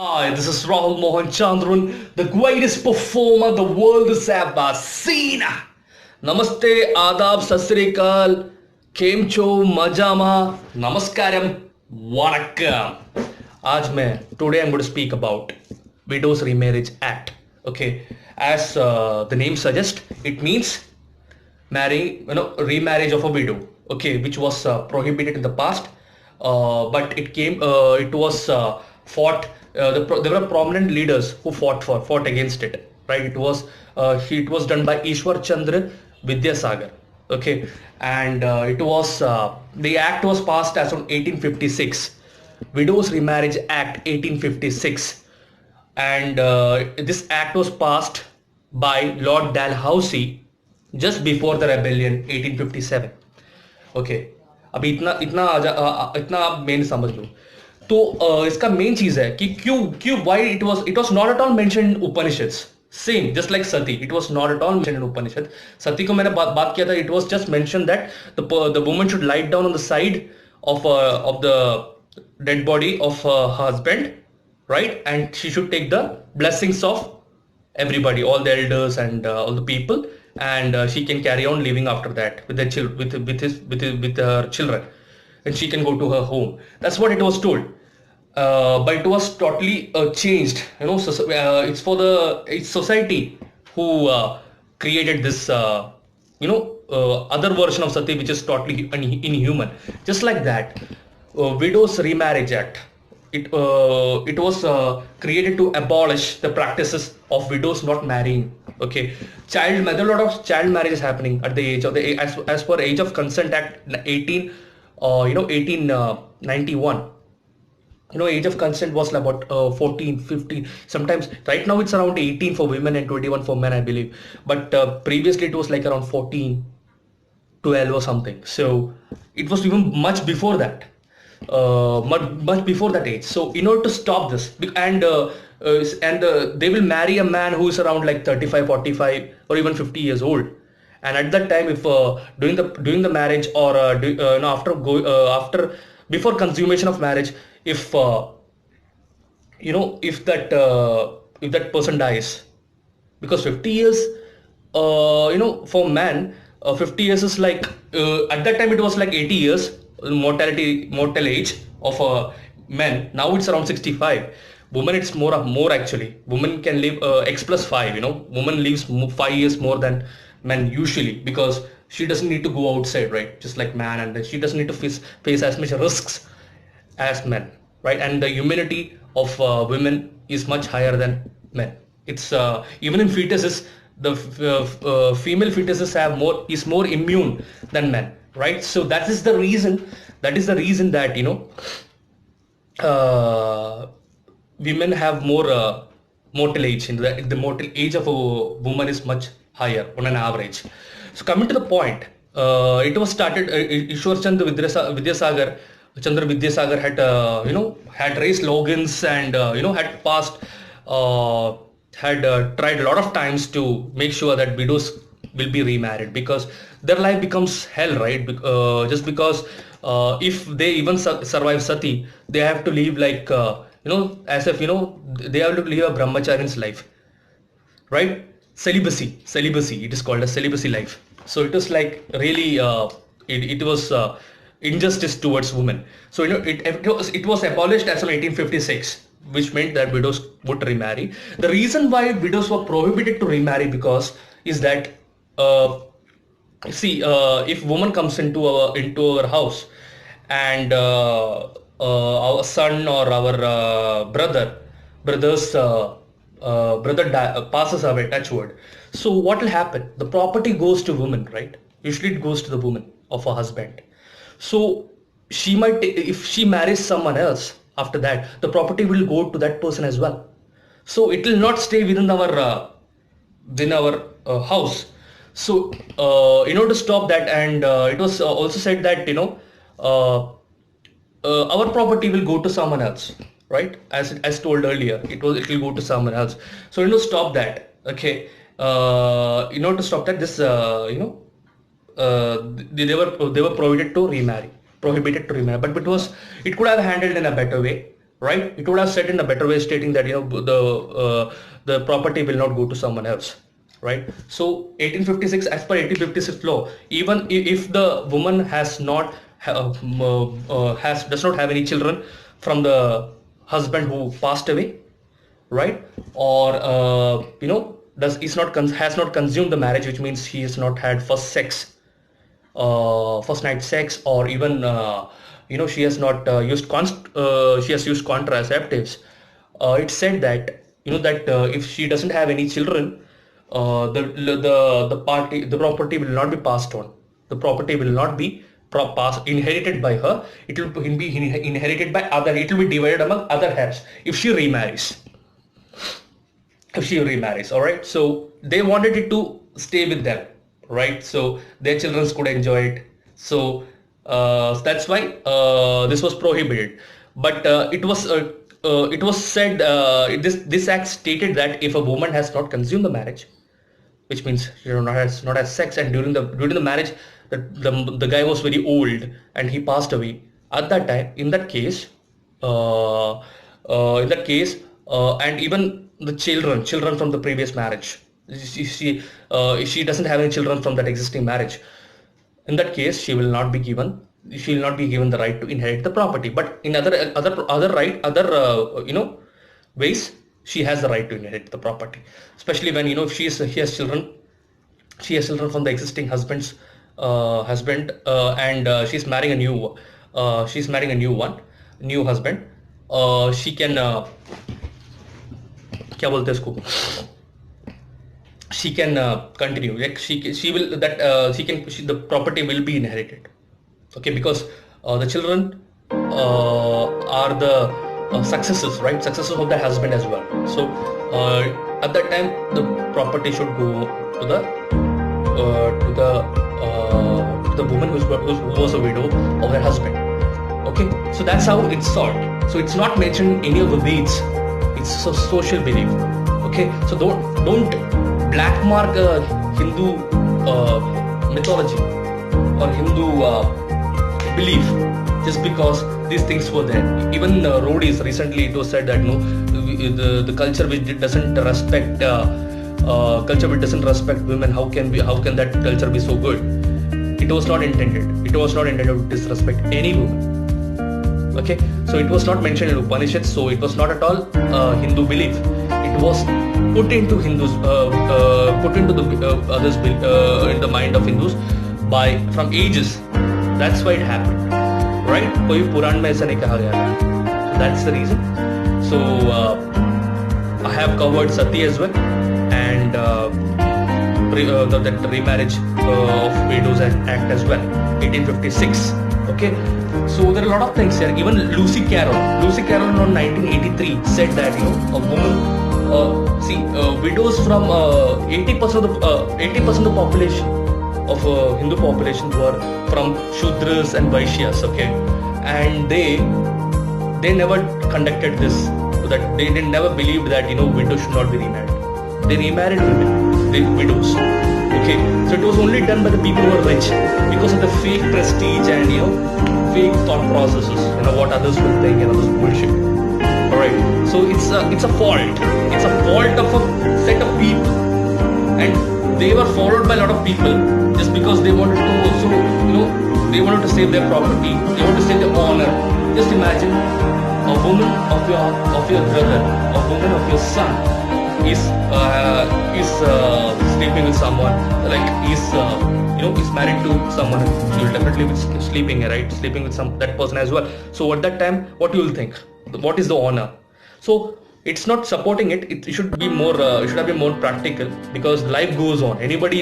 Hi, this is Rahul Mohan Chandran, the greatest performer the world has ever seen. Namaste, Adab, Sasrikal, Kemcho, Majama, Namaskaram, Vanakkam. Today I'm going to speak about Widows Remarriage Act. Okay, as the name suggests, it means remarriage of a widow, okay, which was prohibited in the past, but it was fought. There were prominent leaders who fought against it, right? It was done by Ishwar Chandra Vidyasagar, okay, and the act was passed as on 1856, Widows Remarriage Act 1856, and this act was passed by Lord Dalhousie just before the rebellion 1857. Okay, अभी इतना इतना इतना आप main समझ लो। तो इसका main चीज है कि क्यों क्यों why it was not at all mention in Upanishads. Same just like sati, it was not at all mention in Upanishad. Sati को मैंने बात किया था, it was just mention that the woman should light down on the side of the dead body of husband, right? And she should take the blessings of everybody, all the elders and all the people, and she can carry on living after that with the with her children, and she can go to her home. That's what it was told. But it was totally changed. It's society who created this other version of sati, which is totally inhuman. Just like that, Widows Remarriage Act, it was created to abolish the practices of widows not marrying. Okay, there are a lot of child marriages happening at the age of as per age of consent act 1891. Age of consent was about 14, 15, sometimes. Right now it's around 18 for women and 21 for men, I believe, but previously it was like around 14, 12 or something. So it was even much before that, much before that age. So in order to stop this, they will marry a man who is around like 35, 45, or even 50 years old. And at that time, if during the marriage, or after before consummation of marriage, if if that person dies, because 50 years, for man, 50 years is like, at that time it was like 80 years mortal age of men. Now it's around 65. Women, it's more actually. Women can live x plus 5. Woman lives 5 years more than men usually, because she doesn't need to go outside, right? Just like man, and she doesn't need to face as much risks as men, right? And the immunity of women is much higher than men. It's even in fetuses, the female fetuses is more immune than men, right? So that is the reason that women have more mortal age. The mortal age of a woman is much higher on an average. So coming to the point, it was started. Ishwar Chandra Chandra Vidyasagar had raised slogans, and had passed, had tried a lot of times to make sure that widows will be remarried, because their life becomes hell, right? Just because if they even survive sati, they have to live like as if they have to live a brahmachari's life, right? Celibacy, it is called a celibacy life. So it was like really it was injustice towards women. So it was abolished as of 1856, which meant that widows would remarry. The reason why widows were prohibited to remarry, because is that, see, if woman comes into our house, and our son or our brother's passes away, touch wood. So what will happen? The property goes to woman, right? Usually it goes to the woman of her husband. So if she marries someone else after that, the property will go to that person as well. So it will not stay within our house. So in order to stop that, and it was also said that uh, our property will go to someone else, right? As told earlier, it will go to someone else. So stop that. Okay, in order to stop that, this they were prohibited to remarry, but it could have handled in a better way. right? It would have said in a better way, stating that the property will not go to someone else, right? So 1856, as per 1856 law, even if the woman has not has does not have any children from the husband who passed away, right? Or does is not has not consumed the marriage, which means he has not had first night sex, or even she has not she has used contraceptives. It said that if she doesn't have any children, the property will not be passed on. The property will not be inherited by her. It will be inherited by other. It will be divided among other heirs if she remarries. All right. So they wanted it to stay with them, right? So their children could enjoy it. So that's why this was prohibited. But it was said, this act stated that if a woman has not consumed the marriage, which means has not had sex, and during the marriage the guy was very old and he passed away at that time, in that case, and even the children from the previous marriage, she doesn't have any children from that existing marriage, in that case she will not be given the right to inherit the property. But in other ways, she has the right to inherit the property, especially when if she has children from the existing husband, and she's marrying a new new husband. She can क्या बोलते हैं इसको, she can continue, like she will that the property will be inherited, okay, because the children are the successors of the husband as well. So at that time the property should go to the woman who was a widow of her husband. Okay, so that's how it's solved. So it's not mentioned in any of the Veds. It's a social belief. Okay, so don't black mark Hindu mythology or Hindu belief just because these things were there. Even roadies, recently it was said that the culture which doesn't respect women, how can that culture be so good? It was not intended to disrespect any woman. Okay, so it was not mentioned in Upanishads, so it was not at all Hindu belief. It was put into Hindus, put into the others in the mind of Hindus from ages. That's why it happened, right? कोई पुराण में ऐसा नहीं कहा गया था. So that's the reason. So I have covered Sati as well, and that remarriage of widows act as well, 1856. Okay, so there are a lot of things here. Even Lucy Carroll in 1983 said that a woman, widows from 80% of the population of Hindu population were from Shudras and Vaishyas. Okay, and they never conducted this, so that they never believed that widows should not be remarried. They remarried widows. Okay, so it was only done by the people who were rich because of the fake prestige and fake thought processes, what others will think and others bullshit. Alright, so it's a fault. It's a fault of a set of people, and they were followed by a lot of people just because they wanted to also, they wanted to save their property, they wanted to save their honor. Just imagine a woman of your brother, a woman of your son is sleeping with someone, like is married to someone. She will definitely be sleeping with that person as well. So at that time, what you will think? What is the honor? So it's not supporting it. It should be more. It should have been more practical, because life goes on. Anybody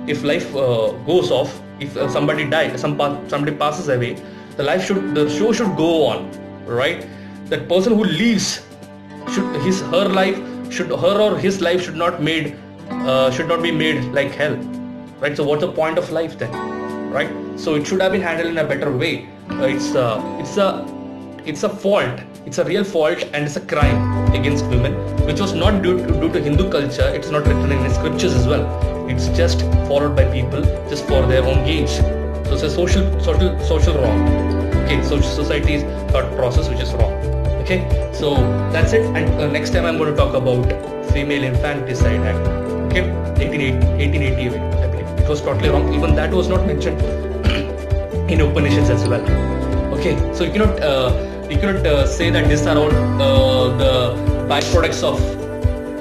if life goes off, if somebody dies, somebody passes away, the show should go on, right? That person who leaves, her or his life should not be made like hell, right? So what's the point of life then, right? So it should have been handled in a better way. It's a fault. It's a real fault, and it's a crime against women, which was not due to Hindu culture. It's not written in the scriptures as well. It's just followed by people just for their own gains. So it's a social wrong. Okay. Okay, so society's thought process, which is wrong. Okay, so that's it. And next time I'm going to talk about Female Infanticide Act. Okay, 1888, I believe. It was totally wrong. Even that was not mentioned in Upanishads as well. Okay, so you cannot say that these are all the byproducts of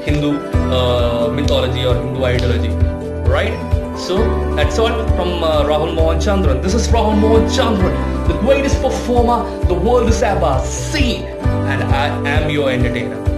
Hindu mythology or Hindu ideology, right? So that's all from Rahul Mohan Chandran. This is Rahul Mohan Chandran, the greatest performer the world has ever seen, and I am your entertainer.